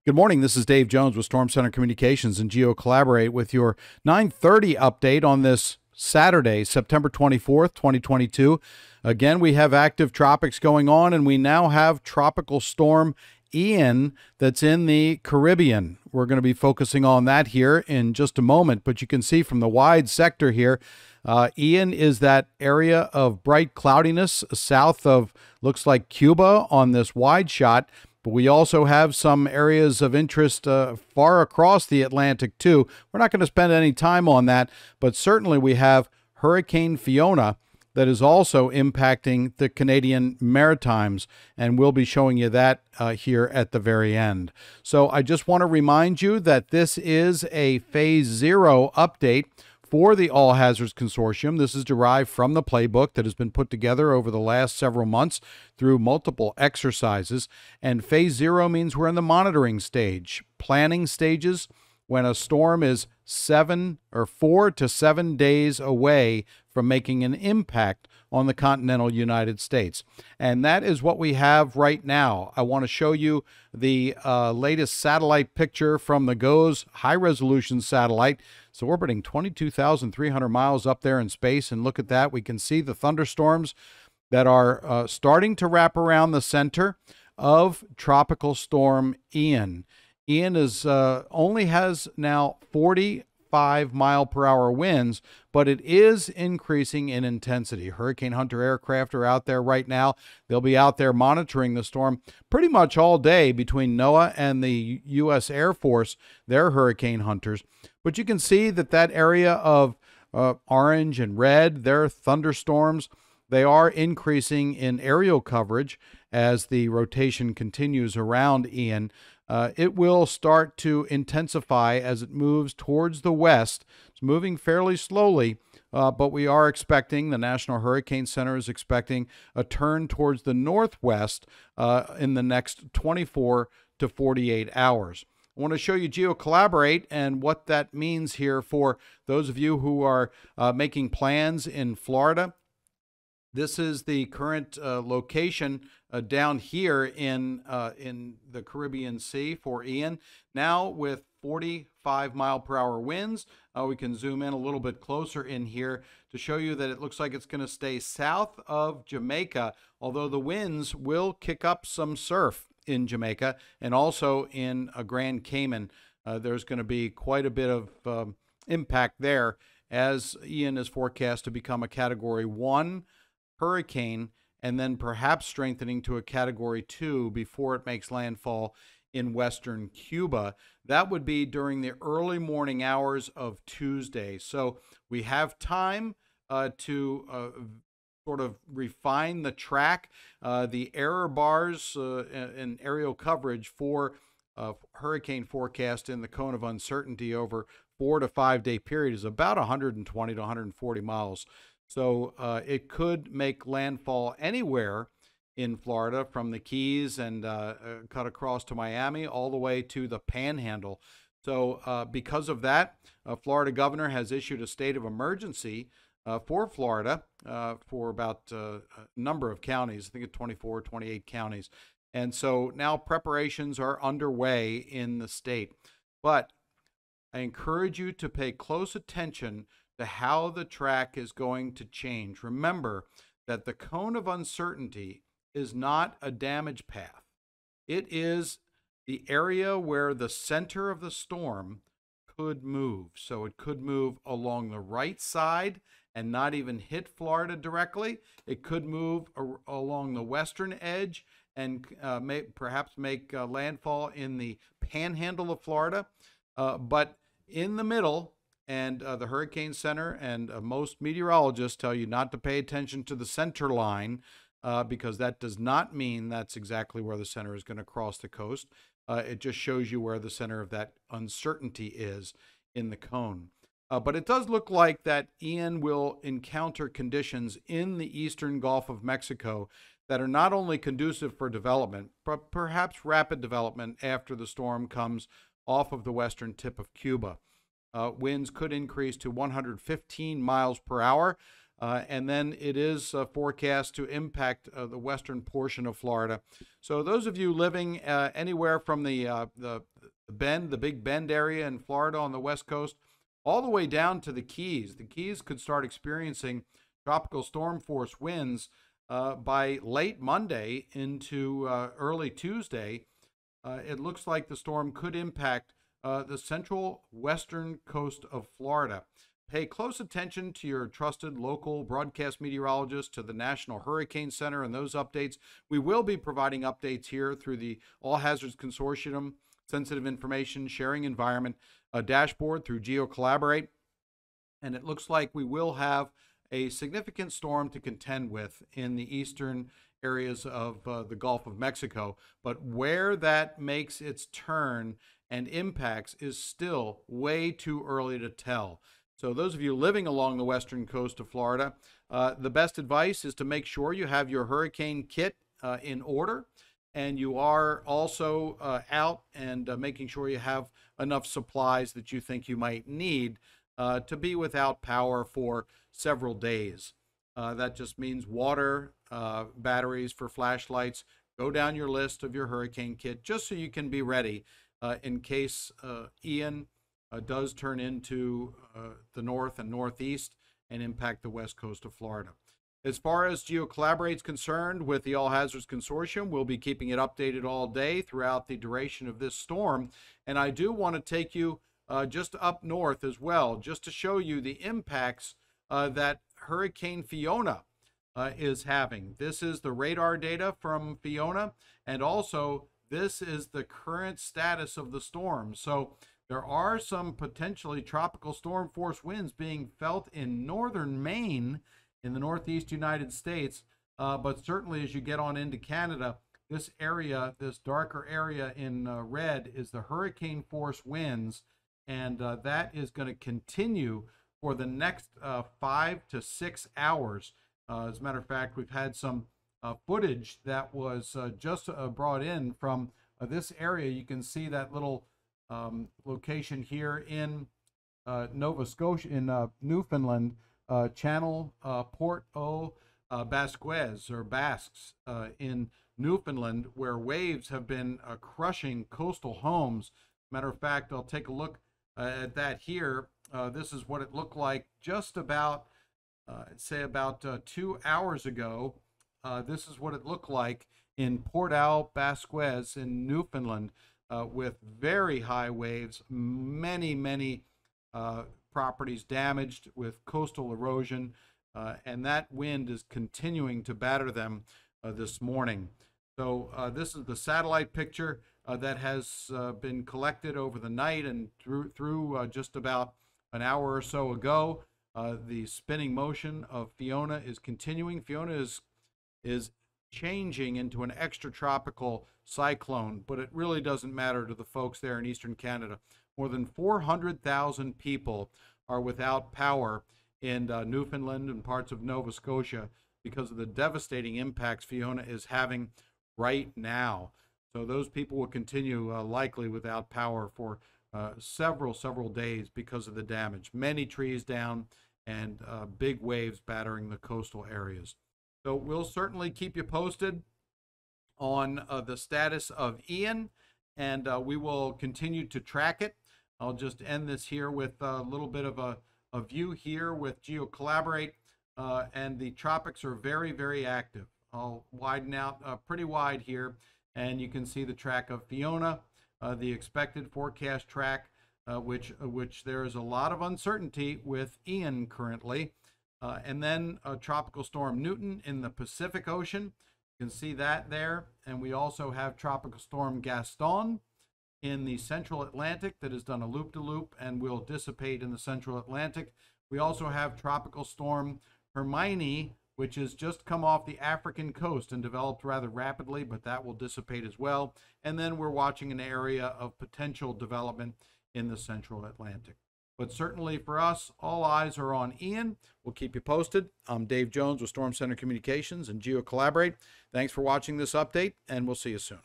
Good morning. This is Dave Jones with Storm Center Communications and Geo Collaborate with your 9:30 update on this Saturday, September 24th, 2022. Again, we have active tropics going on, and we now have Tropical Storm Ian that's in the Caribbean. We're going to be focusing on that here in just a moment, but you can see from the wide sector here, Ian is that area of bright cloudiness south of, looks like Cuba on this wide shot. But we also have some areas of interest far across the Atlantic, too. We're not going to spend any time on that, but certainly we have Hurricane Fiona that is also impacting the Canadian Maritimes, and we'll be showing you that here at the very end. So I just want to remind you that this is a Phase 0 update for the All Hazards Consortium. This is derived from the playbook that has been put together over the last several months through multiple exercises. And Phase 0 means we're in the monitoring stage, planning stages, when a storm is 4 to 7 days away from making an impact on the continental United States. And that is what we have right now. I want to show you the latest satellite picture from the GOES high-resolution satellite. So we're orbiting 22,300 miles up there in space, and look at that. We can see the thunderstorms that are starting to wrap around the center of Tropical Storm Ian. Ian is only has now 45-mile-per-hour winds, but it is increasing in intensity. Hurricane Hunter aircraft are out there right now. They'll be out there monitoring the storm pretty much all day between NOAA and the U.S. Air Force, their Hurricane Hunters. But you can see that that area of orange and red, their thunderstorms, they are increasing in aerial coverage as the rotation continues around Ian. It will start to intensify as it moves towards the west. It's moving fairly slowly, but we are expecting, the National Hurricane Center is expecting a turn towards the northwest in the next 24 to 48 hours. I want to show you Geo Collaborate and what that means here for those of you who are making plans in Florida. This is the current location down here in the Caribbean Sea for Ian. Now with 45-mile-per-hour winds, we can zoom in a little bit closer in here to show you that it looks like it's going to stay south of Jamaica, although the winds will kick up some surf in Jamaica and also in Grand Cayman. There's going to be quite a bit of impact there as Ian is forecast to become a Category 1 hurricane and then perhaps strengthening to a Category 2 before it makes landfall in western Cuba. That would be during the early morning hours of Tuesday. So we have time to sort of refine the track. The error bars and aerial coverage for hurricane forecast in the cone of uncertainty over 4 to 5 day period is about 120 to 140 miles. So it could make landfall anywhere in Florida from the Keys and cut across to Miami all the way to the Panhandle. So because of that, Florida governor has issued a state of emergency for Florida for about a number of counties. I think it's 24, 28 counties. And so now preparations are underway in the state. But I encourage you to pay close attention to how the track is going to change. Remember that the cone of uncertainty is not a damage path. It is the area where the center of the storm could move. So it could move along the right side and not even hit Florida directly. It could move along the western edge and perhaps make landfall in the panhandle of Florida. But in the middle, and the Hurricane Center and most meteorologists tell you not to pay attention to the center line because that does not mean that's exactly where the center is going to cross the coast. It just shows you where the center of that uncertainty is in the cone. But it does look like that Ian will encounter conditions in the eastern Gulf of Mexico that are not only conducive for development, but perhaps rapid development after the storm comes off of the western tip of Cuba. Winds could increase to 115 miles per hour, and then it is forecast to impact the western portion of Florida. So those of you living anywhere from the the Big Bend area in Florida on the west coast, all the way down to the Keys. The Keys could start experiencing tropical storm force winds by late Monday into early Tuesday. It looks like the storm could impact the central western coast of Florida. Pay close attention to your trusted local broadcast meteorologist, to the National Hurricane Center, and those updates. We will be providing updates here through the All Hazards Consortium Sensitive Information Sharing Environment dashboard through GeoCollaborate. And it looks like we will have a significant storm to contend with in the eastern areas of the Gulf of Mexico. But where that makes its turn and impacts is still way too early to tell. So those of you living along the western coast of Florida, the best advice is to make sure you have your hurricane kit in order, and you are also out and making sure you have enough supplies that you think you might need to be without power for several days. That just means water, batteries for flashlights. Go down your list of your hurricane kit just so you can be ready in case Ian does turn into the north and northeast and impact the west coast of Florida. As far as GeoCollaborate is concerned with the All Hazards Consortium, we'll be keeping it updated all day throughout the duration of this storm. And I do want to take you just up north as well, just to show you the impacts that Hurricane Fiona is having. This is the radar data from Fiona, and also this is the current status of the storm. So there are some potentially tropical storm force winds being felt in northern Maine in the northeast United States, but certainly as you get on into Canada, this area, this darker area in red, is the hurricane force winds, and that is going to continue for the next 5 to 6 hours. As a matter of fact, we've had some footage that was just brought in from this area. You can see that little location here in Nova Scotia, in Newfoundland, Channel Port au Basques, or Basques, in Newfoundland, where waves have been crushing coastal homes. Matter of fact, I'll take a look at that here. This is what it looked like just about, say about 2 hours ago. This is what it looked like in Port au Basques in Newfoundland, with very high waves, many properties damaged with coastal erosion, and that wind is continuing to batter them this morning. So this is the satellite picture that has been collected over the night and through just about an hour or so ago. The spinning motion of Fiona is continuing. Fiona is changing into an extratropical cyclone, but it really doesn't matter to the folks there in eastern Canada. More than 400,000 people are without power in Newfoundland and parts of Nova Scotia because of the devastating impacts Fiona is having right now. So those people will continue likely without power for several days because of the damage. Many trees down and big waves battering the coastal areas. So we'll certainly keep you posted on the status of Ian, and we will continue to track it. I'll just end this here with a little bit of a view here with GeoCollaborate, and the tropics are very active. I'll widen out pretty wide here, and you can see the track of Fiona, the expected forecast track, which there is a lot of uncertainty with Ian currently. And then Tropical Storm Newton in the Pacific Ocean. You can see that there. And we also have Tropical Storm Gaston in the Central Atlantic that has done a loop-de-loop and will dissipate in the Central Atlantic. We also have Tropical Storm Hermine, which has just come off the African coast and developed rather rapidly, but that will dissipate as well. And then we're watching an area of potential development in the Central Atlantic. But certainly for us, all eyes are on Ian. We'll keep you posted. I'm Dave Jones with Storm Center Communications and GeoCollaborate. Thanks for watching this update, and we'll see you soon.